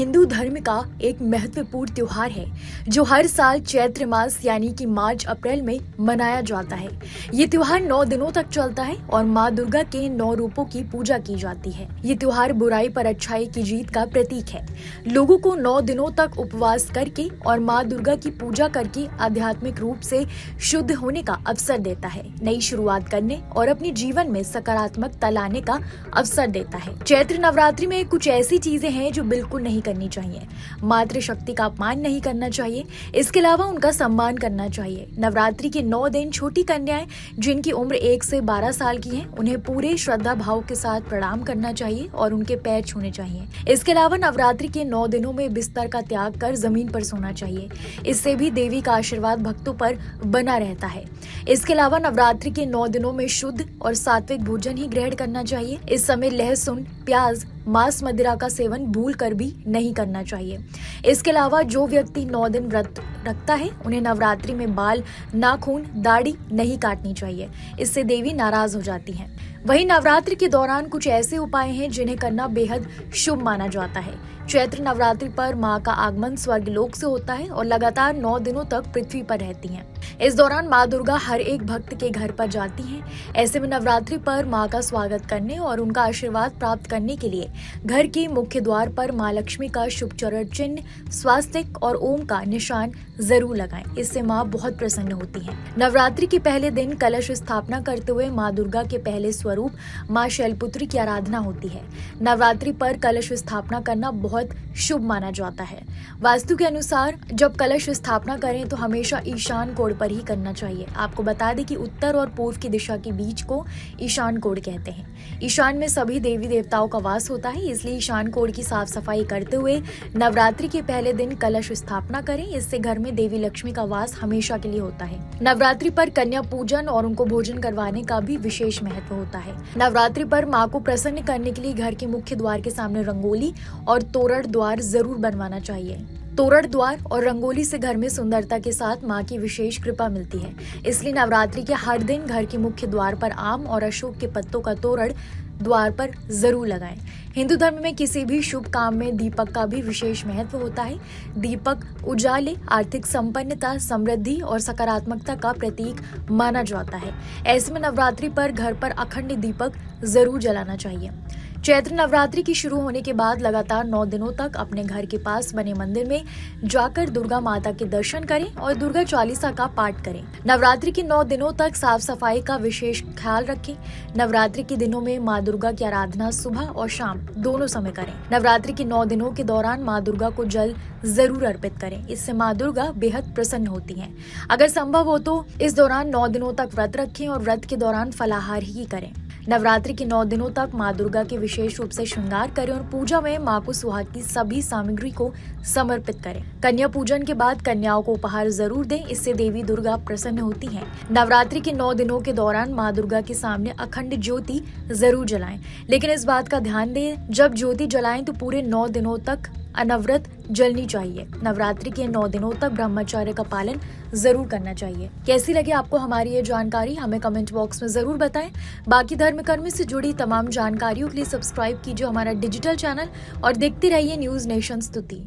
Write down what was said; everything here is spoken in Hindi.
हिंदू धर्म का एक महत्वपूर्ण त्योहार है जो हर साल चैत्र मास यानी कि मार्च अप्रैल में मनाया जाता है। ये त्योहार 9 दिनों तक चलता है और माँ दुर्गा के 9 रूपों की पूजा की जाती है। ये त्योहार बुराई पर अच्छाई की जीत का प्रतीक है। लोगों को 9 दिनों तक उपवास करके और माँ दुर्गा की पूजा करके आध्यात्मिक रूप से शुद्ध होने का अवसर देता है, नई शुरुआत करने और अपने जीवन में सकारात्मकता लाने का अवसर देता है। चैत्र नवरात्रि में कुछ ऐसी चीजें हैं जो बिल्कुल नहीं करनी चाहिए। मातृशक्ति का अपमान नहीं करना चाहिए, इसके अलावा उनका सम्मान करना चाहिए। नवरात्रि के 9 दिन छोटी कन्याएं जिनकी उम्र 1 से 12 साल की है, उन्हें पूरे श्रद्धा भाव के साथ प्रणाम करना चाहिए और उनके पैर छूने चाहिए। इसके अलावा नवरात्रि के 9 दिनों में बिस्तर का त्याग कर जमीन पर सोना चाहिए। इससे भी देवी का आशीर्वाद भक्तों पर बना रहता है। इसके अलावा नवरात्रि के 9 दिनों में शुद्ध और सात्विक भोजन ही ग्रहण करना चाहिए। इस समय लहसुन, प्याज, मांस, मदिरा का सेवन भूल कर भी नहीं करना चाहिए। इसके अलावा जो व्यक्ति 9 दिन व्रत रखता है, उन्हें नवरात्रि में बाल, नाखून, दाढ़ी नहीं काटनी चाहिए। इससे देवी नाराज हो जाती हैं। वहीं नवरात्रि के दौरान कुछ ऐसे उपाय हैं जिन्हें करना बेहद शुभ माना जाता है। चैत्र नवरात्रि पर मां का आगमन स्वर्गलोक से होता है और लगातार 9 दिनों तक पृथ्वी पर रहती हैं। इस दौरान मां दुर्गा हर एक भक्त के घर पर जाती हैं। ऐसे में नवरात्रि पर मां का स्वागत करने और उनका आशीर्वाद प्राप्त करने के लिए घर के मुख्य द्वार पर मां लक्ष्मी का शुभ चरण चिन्ह, स्वास्तिक और ओम का निशान जरूर लगाएं। इससे मां बहुत प्रसन्न होती हैं। नवरात्रि के पहले दिन कलश स्थापना करते हुए मां दुर्गा के पहले स्वरूप मां शैलपुत्री की आराधना होती है। नवरात्रि पर कलश स्थापना करना बहुत शुभ माना जाता है। वास्तु के अनुसार जब कलश स्थापना करें तो हमेशा ईशान कोण पर ही करना चाहिए। आपको बता दें कि उत्तर और पूर्व की दिशा के बीच को ईशान कोण कहते हैं। ईशान में सभी देवी देवताओं का वास होता है, इसलिए ईशान कोण की साफ सफाई करते हुए नवरात्रि के पहले दिन कलश स्थापना करें। इससे घर में देवी लक्ष्मी का वास हमेशा के लिए होता है। नवरात्रि पर कन्या पूजन और उनको भोजन करवाने का भी विशेष महत्व होता है। नवरात्रि पर माँ को प्रसन्न करने के लिए घर के मुख्य द्वार के सामने रंगोली और तोरण द्वार जरूर बनवाना चाहिए। तोरण द्वार और रंगोली से घर में सुंदरता के साथ माँ की विशेष कृपा मिलती है। इसलिए नवरात्रि के हर दिन घर के मुख्य द्वार पर आम और अशोक के पत्तों का तोरण द्वार पर जरूर लगाएं। हिंदू धर्म में किसी भी शुभ काम में दीपक का भी विशेष महत्व होता है। दीपक उजाले, आर्थिक संपन्नता, समृद्धि और सकारात्मकता का प्रतीक माना जाता है। ऐसे में नवरात्रि पर घर पर अखंड दीपक जरूर जलाना चाहिए। चैत्र नवरात्रि की शुरू होने के बाद लगातार 9 दिनों तक अपने घर के पास बने मंदिर में जाकर दुर्गा माता के दर्शन करें और दुर्गा चालीसा का पाठ करें। नवरात्रि के 9 दिनों तक साफ सफाई का विशेष ख्याल रखें। नवरात्रि के दिनों में माँ दुर्गा की आराधना सुबह और शाम दोनों समय करें। नवरात्रि के 9 दिनों के दौरान माँ दुर्गा को जल जरूर अर्पित करें। इससे माँ दुर्गा बेहद प्रसन्न होती हैं। अगर संभव हो तो इस दौरान 9 दिनों तक व्रत रखें और व्रत के दौरान फलाहार ही करें। नवरात्रि के 9 दिनों तक माँ दुर्गा के विशेष रूप से श्रृंगार करें और पूजा में माँ को सुहाग की सभी सामग्री को समर्पित करें। कन्या पूजन के बाद कन्याओं को उपहार जरूर दें, इससे देवी दुर्गा प्रसन्न होती हैं। नवरात्रि के 9 दिनों के दौरान माँ दुर्गा के सामने अखंड ज्योति जरूर जलाएं, लेकिन इस बात का ध्यान दें जब ज्योति जलाएं तो पूरे 9 दिनों तक अनवरत जलनी चाहिए। नवरात्रि के 9 दिनों तक ब्रह्मचर्य का पालन जरूर करना चाहिए। कैसी लगी आपको हमारी ये जानकारी, हमें कमेंट बॉक्स में जरूर बताएं। बाकी धर्म कर्म से जुड़ी तमाम जानकारियों के लिए सब्सक्राइब कीजिए हमारा डिजिटल चैनल और देखते रहिए न्यूज नेशन स्तुति।